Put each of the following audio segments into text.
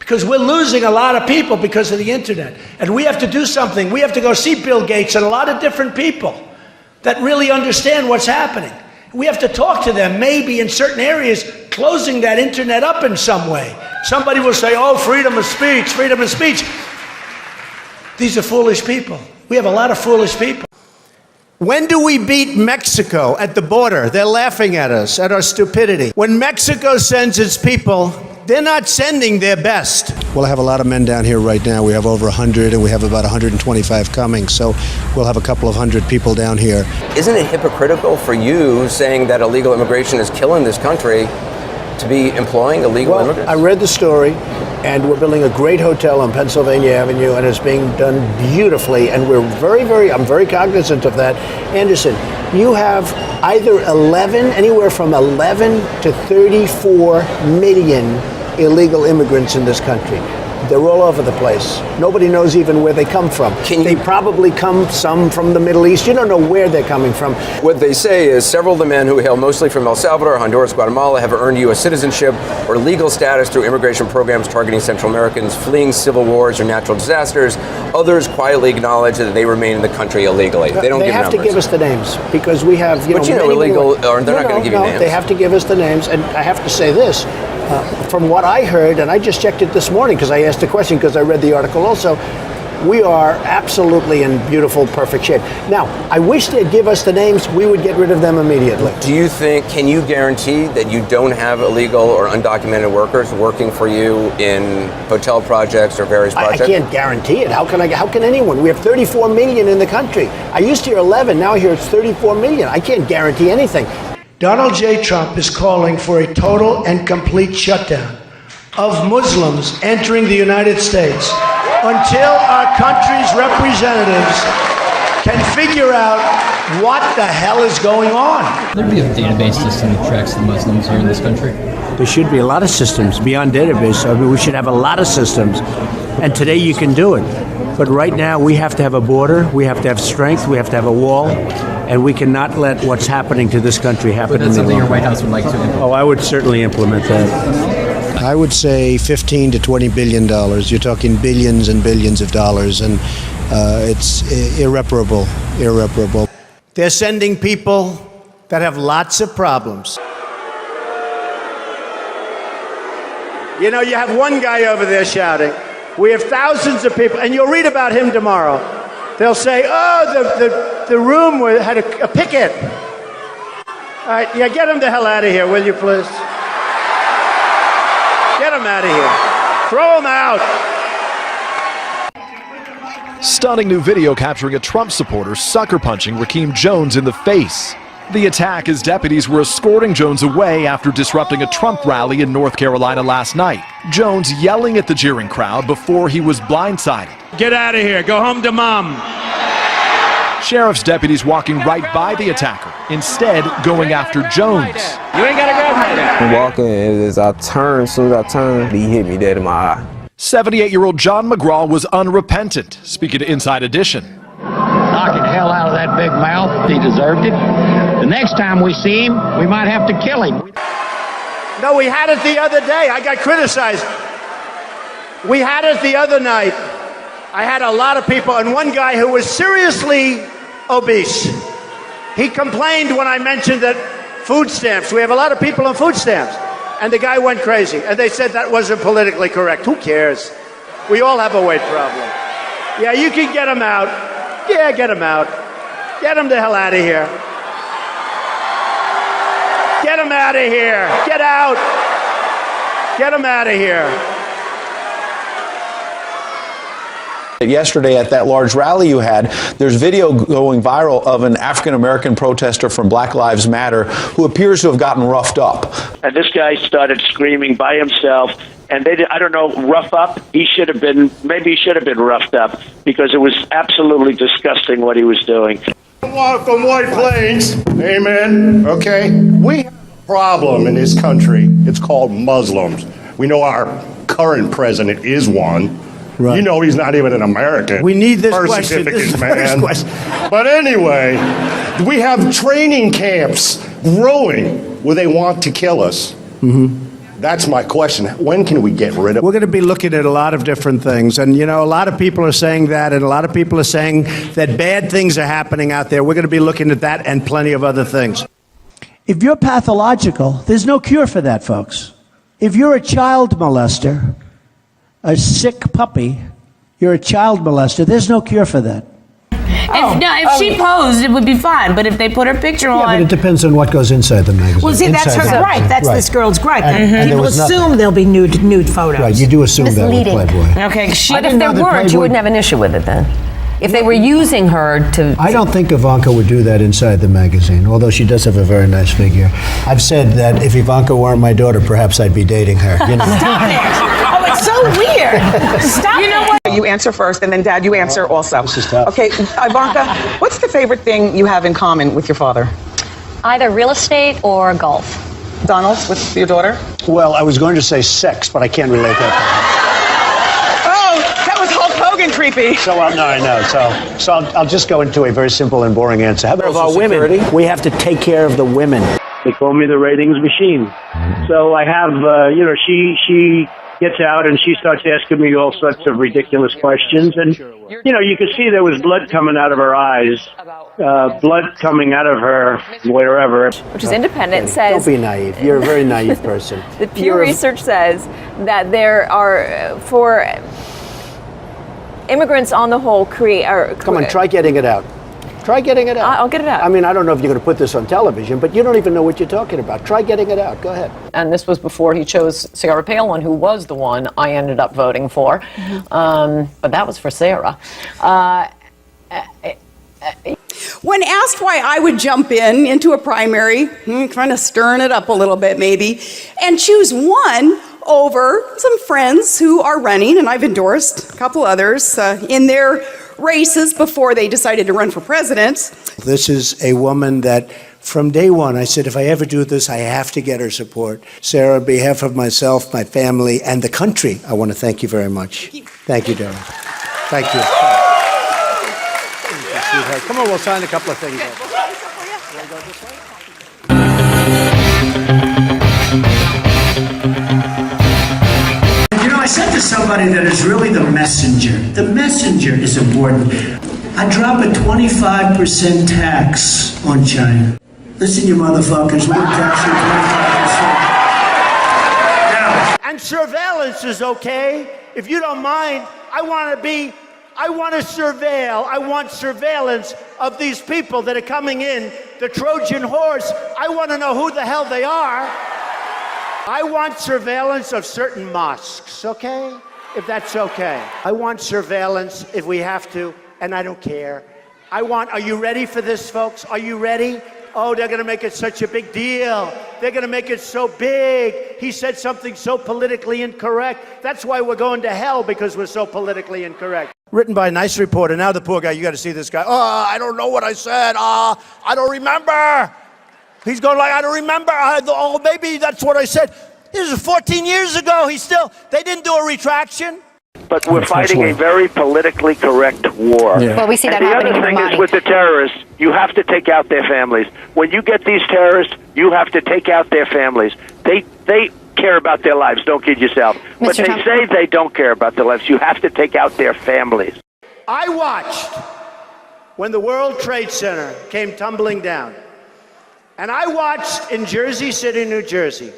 because we're losing a lot of people because of the internet. And we have to do something. We have to go see Bill Gates and a lot of different people that really understand what's happening. We have to talk to them, maybe in certain areas, closing that internet up in some way. Somebody will say, oh, freedom of speech, freedom of speech. These are foolish people. We have a lot of foolish people. When do we beat Mexico at the border? They're laughing at us, at our stupidity. When Mexico sends its people, they're not sending their best. Well, I have a lot of men down here right now. We have over 100, and we have about 125 coming. So we'll have a couple of hundred people down here. Isn't it hypocritical for you saying that illegal immigration is killing this country to be employing illegal immigrants? I read the story, and we're building a great hotel on Pennsylvania Avenue, and it's being done beautifully, and we're I'm very cognizant of that. Anderson, you have either anywhere from 11 to 34 million illegal immigrants in this country. They're all over the place. Nobody knows even where they come from. They probably come some from the Middle East. You don't know where they're coming from. What they say is several of the men who hail mostly from El Salvador, Honduras, Guatemala have earned U.S. citizenship or legal status through immigration programs targeting Central Americans fleeing civil wars or natural disasters. Others quietly acknowledge that they remain in the country illegally. They don't give numbers. They have to give us the names because we have, But illegal, or they're not going to give you names. They have to give us the names, and I have to say this. From what I heard, and I just checked it this morning because I asked the question because I read the article also, we are absolutely in beautiful, perfect shape. Now, I wish they'd give us the names. We would get rid of them immediately. Can you guarantee that you don't have illegal or undocumented workers working for you in hotel projects or various projects? I can't guarantee it. How can anyone? We have 34 million in the country. I used to hear 11, now I hear it's 34 million. I can't guarantee anything. Donald J. Trump is calling for a total and complete shutdown of Muslims entering the United States until our country's representatives can figure out what the hell is going on. There'd be a database system that tracks the Muslims here in this country. There should be a lot of systems beyond database. I mean, we should have a lot of systems. And today you can do it. But right now we have to have a border, we have to have strength, we have to have a wall, and we cannot let what's happening to this country happen. But that's something your White House would like to implement. Oh, I would certainly implement that. I would say $15 to $20 billion. You're talking billions and billions of dollars, and it's irreparable. They're sending people that have lots of problems. You know, you have one guy over there shouting. We have thousands of people, and you'll read about him tomorrow. They'll say, oh, the room had a picket. All right, yeah, get him the hell out of here, will you, please? Get him out of here. Throw him out. Stunning new video capturing a Trump supporter sucker punching Rakeem Jones in the face. The attack as deputies were escorting Jones away after disrupting a Trump rally in North Carolina last night. Jones yelling at the jeering crowd before he was blindsided. Get out of here. Go home to mom. Sheriff's deputies walking right by the attacker, instead going after Jones. You ain't got to grab my dad. I'm walking, and as soon as I turned, he hit me dead in my eye. 78-year-old John McGraw was unrepentant, speaking to Inside Edition. Knocking the hell out of that big mouth. He deserved it. The next time we see him, we might have to kill him. No, we had it the other day. I got criticized. We had it the other night. I had a lot of people, and one guy who was seriously obese. He complained when I mentioned that food stamps, we have a lot of people on food stamps. And the guy went crazy, and they said that wasn't politically correct. Who cares? We all have a weight problem. Yeah, you can get him out. Yeah, get him out. Get him the hell out of here. Get him out of here. Get out. Get him out of here. Yesterday at that large rally you had, there's video going viral of an African-American protester from Black Lives Matter who appears to have gotten roughed up. And this guy started screaming by himself, and I don't know, rough up? Maybe he should have been roughed up, because it was absolutely disgusting what he was doing. From White Plains, amen, okay? We have a problem in this country. It's called Muslims. We know our current president is one. Right. You know he's not even an American. We need this question. This is man. question. But anyway, we have training camps growing where they want to kill us. Mm-hmm. That's my question. When can we get rid of We're going to be looking at a lot of different things. And, a lot of people are saying that, and a lot of people are saying that bad things are happening out there. We're going to be looking at that and plenty of other things. If you're pathological, there's no cure for that, folks. If you're a child molester, a sick puppy, you're a child molester, there's no cure for that. If she posed, it would be fine. But if they put her picture on... Yeah, but it depends on what goes inside the magazine. Well, see, that's her gripe. That's this girl's gripe. And people assume there'll be nude photos. Right, you do assume that with Playboy. Okay, but if there weren't, you wouldn't have an issue with it then. If they were using her to... I don't think Ivanka would do that inside the magazine, although she does have a very nice figure. I've said that if Ivanka weren't my daughter, perhaps I'd be dating her. Stop it! Oh, it's so weird. Stop You know what? You answer first, and then Dad, you answer also. This is tough. Okay, Ivanka, what's the favorite thing you have in common with your father? Either real estate or golf. Donald, with your daughter? Well, I was going to say sex, but I can't relate that. That was Hulk Hogan creepy. So, no, I know. So I'll just go into a very simple and boring answer. How about of our women? We have to take care of the women. They call me the ratings machine. So I have, she gets out and she starts asking me all sorts of ridiculous questions. And, you could see there was blood coming out of her eyes, blood coming out of her wherever. Which is independent, says... Don't be naive. You're a very naive person. The Pew Research says that there are, for immigrants on the whole, Come on, try getting it out. Try getting it out. I'll get it out. I mean, I don't know if you're going to put this on television, but you don't even know what you're talking about. Try getting it out. Go ahead. And this was before he chose Sarah Palin, who was the one I ended up voting for. But that was for Sarah. When asked why I would jump into a primary, kind of stirring it up a little bit maybe, and choose one over some friends who are running, and I've endorsed a couple others in their races before they decided to run for president. This is a woman that from day one, I said, if I ever do this, I have to get her support. Sarah, on behalf of myself, my family, and the country, I want to thank you very much. Thank you, darling. Thank you. Come on, we'll sign a couple of things. I said to somebody that is really the messenger. The messenger is important. I drop a 25% tax on China. Listen, you motherfuckers, we're taxing 25%. Now, and surveillance is okay. If you don't mind, I want surveillance of these people that are coming in, the Trojan horse. I want to know who the hell they are. I want surveillance of certain mosques, okay? If that's okay. I want surveillance if we have to, and I don't care. Are you ready for this, folks? Are you ready? Oh, they're going to make it such a big deal. They're going to make it so big. He said something so politically incorrect. That's why we're going to hell, because we're so politically incorrect. Written by a nice reporter. Now the poor guy, you got to see this guy. Oh, I don't know what I said. I don't remember. He's going like, I don't remember. Oh, maybe that's what I said. This is 14 years ago. They didn't do a retraction. But we're fighting a very politically correct war. Yeah. Well, we see that happening in the other thing Ramadi. is with the terrorists, you have to take out their families. When you get these terrorists, you have to take out their families. They care about their lives. Don't kid yourself. But they say they don't care about their lives. You have to take out their families. I watched when the World Trade Center came tumbling down. And I watched in Jersey City, New Jersey,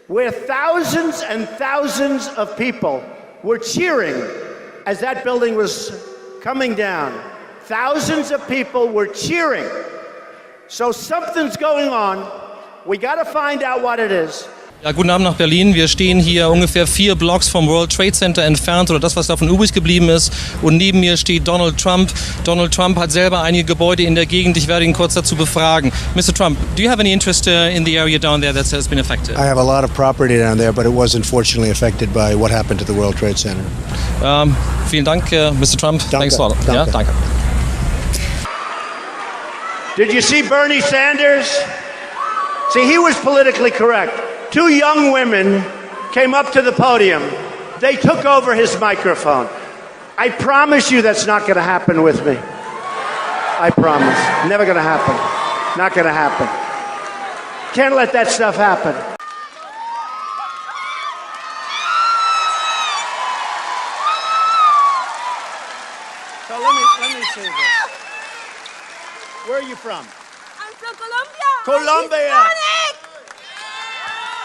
where thousands and thousands of people were cheering as that building was coming down. Thousands of people were cheering. So something's going on. We got to find out what it is. Ja, guten Abend nach Berlin. Wir stehen hier ungefähr 4 Blocks vom World Trade Center entfernt, oder das, was davon übrig geblieben ist. Und neben mir steht Donald Trump. Donald Trump hat selber einige Gebäude in der Gegend. Ich werde ihn kurz dazu befragen. Mr. Trump, do you have any interest in the area down there that has been affected? I have a lot of property down there, but it was unfortunately affected by what happened to the World Trade Center. Vielen Dank, Mr. Trump. Danke. Thanks a lot. Ja, danke. Did you see Bernie Sanders? See, he was politically correct. 2 young women came up to the podium. They took over his microphone. I promise you that's not going to happen with me. I promise. Never going to happen. Not going to happen. Can't let that stuff happen. you from? I'm from Colombia. Colombia. I'm Hispanic.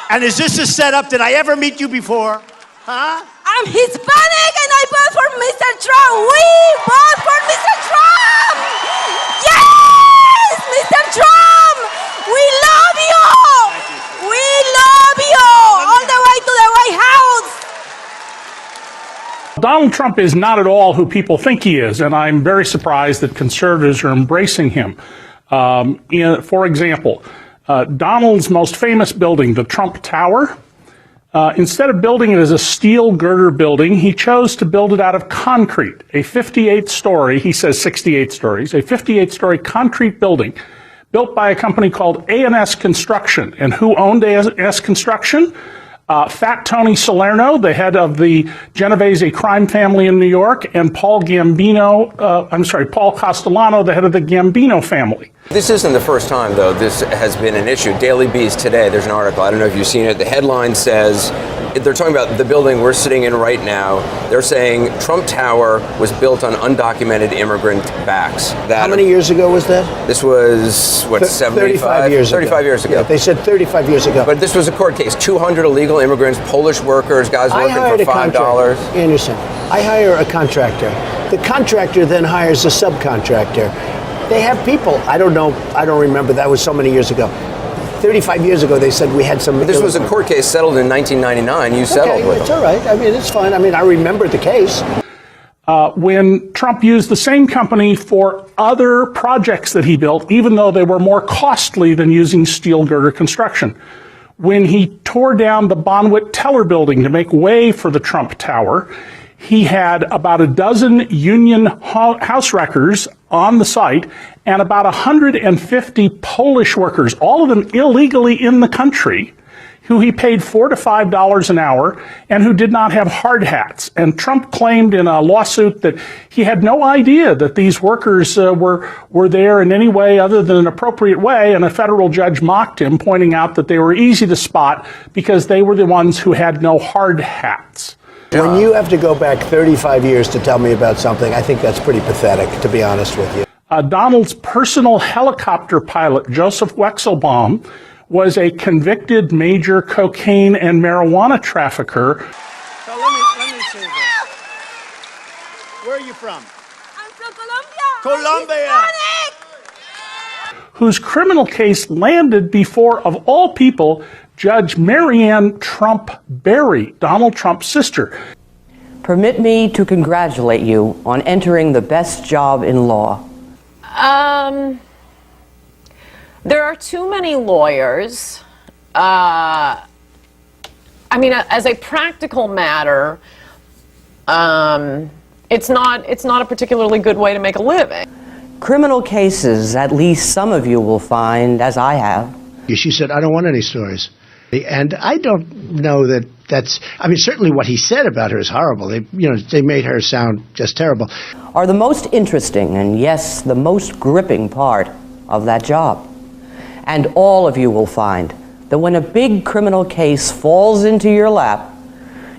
And is this a setup? Did I ever meet you before? Huh? I'm Hispanic and I vote for Mr. Trump. We vote for Mr. Trump. Yes, Mr. Trump. We love you. We love you. All the way to the White House. Donald Trump is not at all who people think he is, and I'm very surprised that conservatives are embracing him. For example, Donald's most famous building, the Trump Tower, instead of building it as a steel girder building, he chose to build it out of concrete, a 58-story, he says 68 stories, a 58-story concrete building built by a company called A&S Construction. And who owned A&S Construction? Fat Tony Salerno, the head of the Genovese crime family in New York, and Paul Castellano, the head of the Gambino family. This isn't the first time, though, this has been an issue. Daily Beast today, there's an article, I don't know if you've seen it. The headline says, they're talking about the building we're sitting in right now. They're saying Trump Tower was built on undocumented immigrant backs. How many years ago was that? This was, what, 35 years ago. 35 years ago. Yeah, they said 35 years ago. But this was a court case. 200 illegal immigrants, Polish workers, guys working for $5. Anderson, I hire a contractor. The contractor then hires a subcontractor. They have people. I don't know. I don't remember. That was so many years ago. 35 years ago, they said we had some. But this was a court case settled in 1999. You settled with it's them. all right. I mean, it's fine. I mean, I remember the case. When Trump used the same company for other projects that he built, even though they were more costly than using steel girder construction. When he tore down the Bonwit Teller building to make way for the Trump Tower, he had about a dozen union house wreckers on the site and about 150 Polish workers, all of them illegally in the country, who he paid $4 to $5 an hour and who did not have hard hats. And Trump claimed in a lawsuit that he had no idea that these workers were there in any way other than an appropriate way, and a federal judge mocked him, pointing out that they were easy to spot because they were the ones who had no hard hats. When you have to go back 35 years to tell me about something, I think that's pretty pathetic, to be honest with you. Donald's personal helicopter pilot, Joseph Wexelbaum, was a convicted major cocaine and marijuana trafficker. So let me say this. Where are you from? I'm from Colombia. Colombia. Whose criminal case landed before, of all people, Judge Marianne Trump Berry, Donald Trump's sister. Permit me to congratulate you on entering the best job in law. There are too many lawyers. I mean, as a practical matter, it's not a particularly good way to make a living. Criminal cases, at least some of you will find, as I have. She said, I don't want any stories. And I don't know that that's, I mean, certainly what he said about her is horrible. They made her sound just terrible. Are the most interesting and, yes, the most gripping part of that job. And all of you will find that when a big criminal case falls into your lap,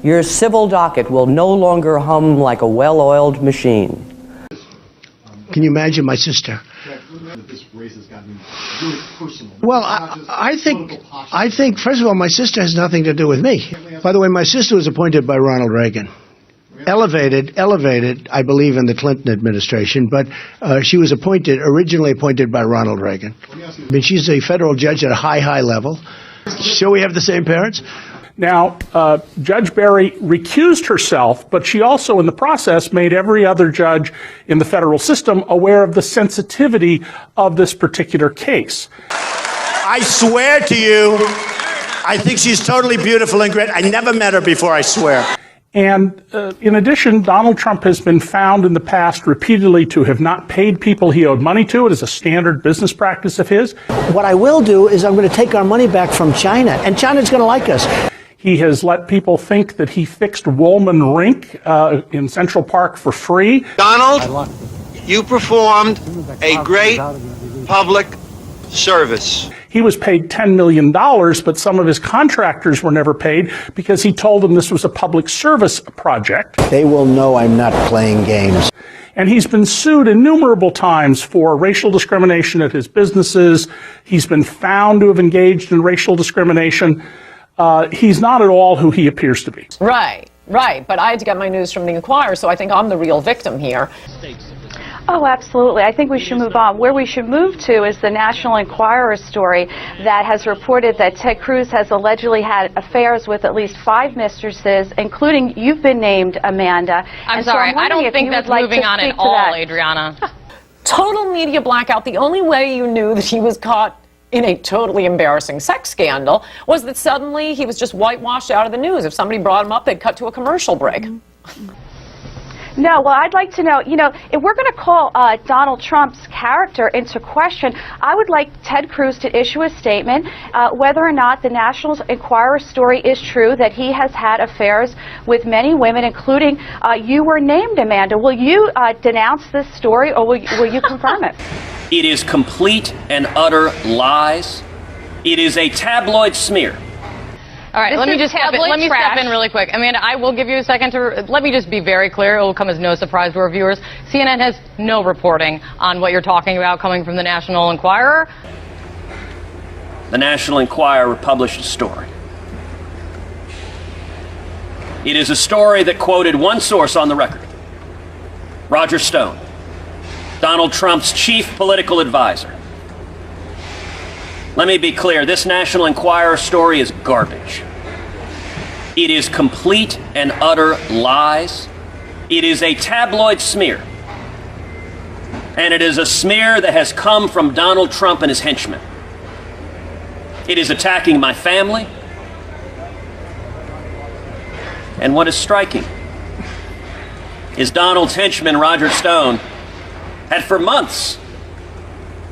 your civil docket will no longer hum like a well-oiled machine. Can you imagine my sister? Well, I think, first of all, my sister has nothing to do with me. By the way, my sister was appointed by Ronald Reagan. Elevated, I believe, in the Clinton administration, but she was originally appointed by Ronald Reagan. I mean, she's a federal judge at a high level. So we have the same parents? Now, Judge Berry recused herself, but she also, in the process, made every other judge in the federal system aware of the sensitivity of this particular case. I swear to you, I think she's totally beautiful and great. I never met her before, I swear. And in addition, Donald Trump has been found in the past repeatedly to have not paid people he owed money to. It is a standard business practice of his. What I will do is I'm going to take our money back from China, and China's going to like us. He has let people think that he fixed Woolman Rink in Central Park for free. Donald, you performed a great public service. He was paid $10 million, but some of his contractors were never paid because he told them this was a public service project. They will know I'm not playing games. And he's been sued innumerable times for racial discrimination at his businesses. He's been found to have engaged in racial discrimination. He's not at all who he appears to be. Right. But I had to get my news from the Inquirer, so I think I'm the real victim here. Oh, absolutely. I think we should move on. Where we should move to is the National Enquirer story that has reported that Ted Cruz has allegedly had affairs with at least 5 mistresses, including you've been named, Amanda. I'm sorry, I don't think that's moving on at all, Adriana. Total media blackout. The only way you knew that he was caught in a totally embarrassing sex scandal was that suddenly he was just whitewashed out of the news. If somebody brought him up, they'd cut to a commercial break. No, well, I'd like to know, if we're going to call Donald Trump's character into question, I would like Ted Cruz to issue a statement whether or not the National Enquirer story is true, that he has had affairs with many women, including you were named, Amanda. Will you denounce this story, or will you confirm it? It is complete and utter lies. It is a tabloid smear. All right, let me step in really quick. Amanda, I will give you a second to, let me just be very clear. It will come as no surprise to our viewers. CNN has no reporting on what you're talking about coming from the National Enquirer. The National Enquirer published a story. It is a story that quoted one source on the record, Roger Stone, Donald Trump's chief political advisor. Let me be clear, this National Enquirer story is garbage. It is complete and utter lies. It is a tabloid smear. And it is a smear that has come from Donald Trump and his henchmen. It is attacking my family. And what is striking is Donald's henchman, Roger Stone, had for months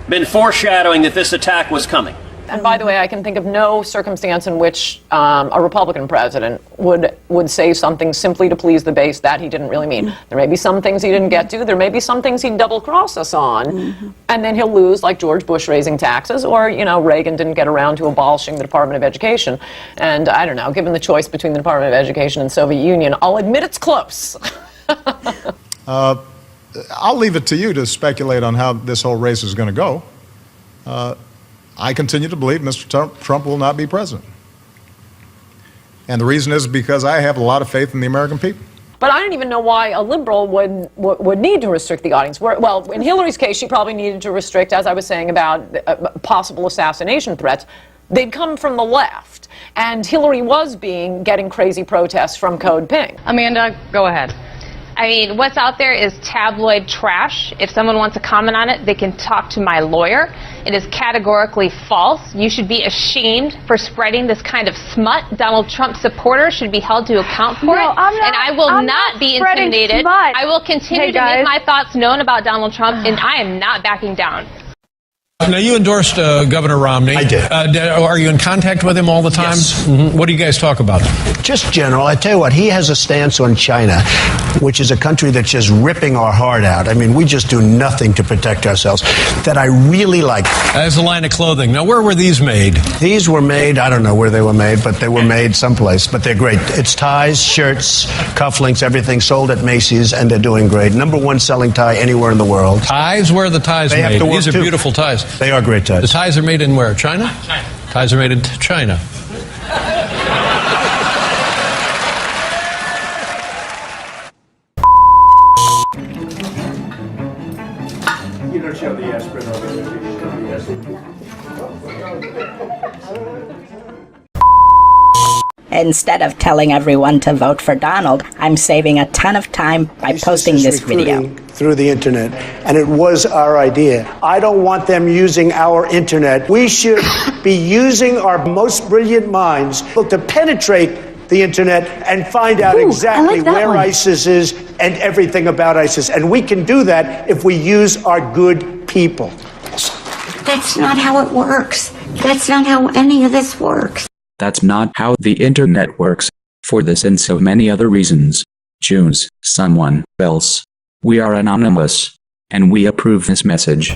been foreshadowing that this attack was coming. And by the way, I can think of no circumstance in which a Republican president would say something simply to please the base that he didn't really mean. There may be some things he didn't get to. There may be some things he'd double-cross us on. And then he'll lose, like George Bush raising taxes, or, Reagan didn't get around to abolishing the Department of Education. And I don't know, given the choice between the Department of Education and Soviet Union, I'll admit it's close. I'll leave it to you to speculate on how this whole race is going to go. I continue to believe Mr. Trump will not be president. And the reason is because I have a lot of faith in the American people. But I don't even know why a liberal would need to restrict the audience. Well, in Hillary's case, she probably needed to restrict, as I was saying, about possible assassination threats. They'd come from the left. And Hillary was getting crazy protests from Code Pink. Amanda, go ahead. I mean, what's out there is tabloid trash. If someone wants to comment on it, they can talk to my lawyer. It is categorically false. You should be ashamed for spreading this kind of smut. Donald Trump supporters should be held to account for it. And I will not be intimidated. Smut. I will continue to make my thoughts known about Donald Trump, and I am not backing down. Now, you endorsed Governor Romney. I did. Are you in contact with him all the time? Yes. What do you guys talk about? Just general. I tell you what, he has a stance on China, which is a country that's just ripping our heart out. I mean, we just do nothing to protect ourselves, that I really like. As a line of clothing. Now, where were these made? These were made, I don't know where they were made, but they were made someplace. But they're great. It's ties, shirts, cufflinks, everything sold at Macy's, and they're doing great. #1 selling tie anywhere in the world. Ties? Where are the ties They made? have to work These are too. beautiful ties. They are great ties. The ties are made in where? China? China. Ties are made in China. You don't show the aspirin over Instead of telling everyone to vote for Donald, I'm saving a ton of time by posting this video. Through the internet, and it was our idea. I don't want them using our internet. We should be using our most brilliant minds to penetrate the internet and find out exactly where ISIS is and everything about ISIS. And we can do that if we use our good people. That's not how it works. That's not how any of this works. That's not how the internet works. For this and so many other reasons, choose someone else. We are anonymous, and we approve this message.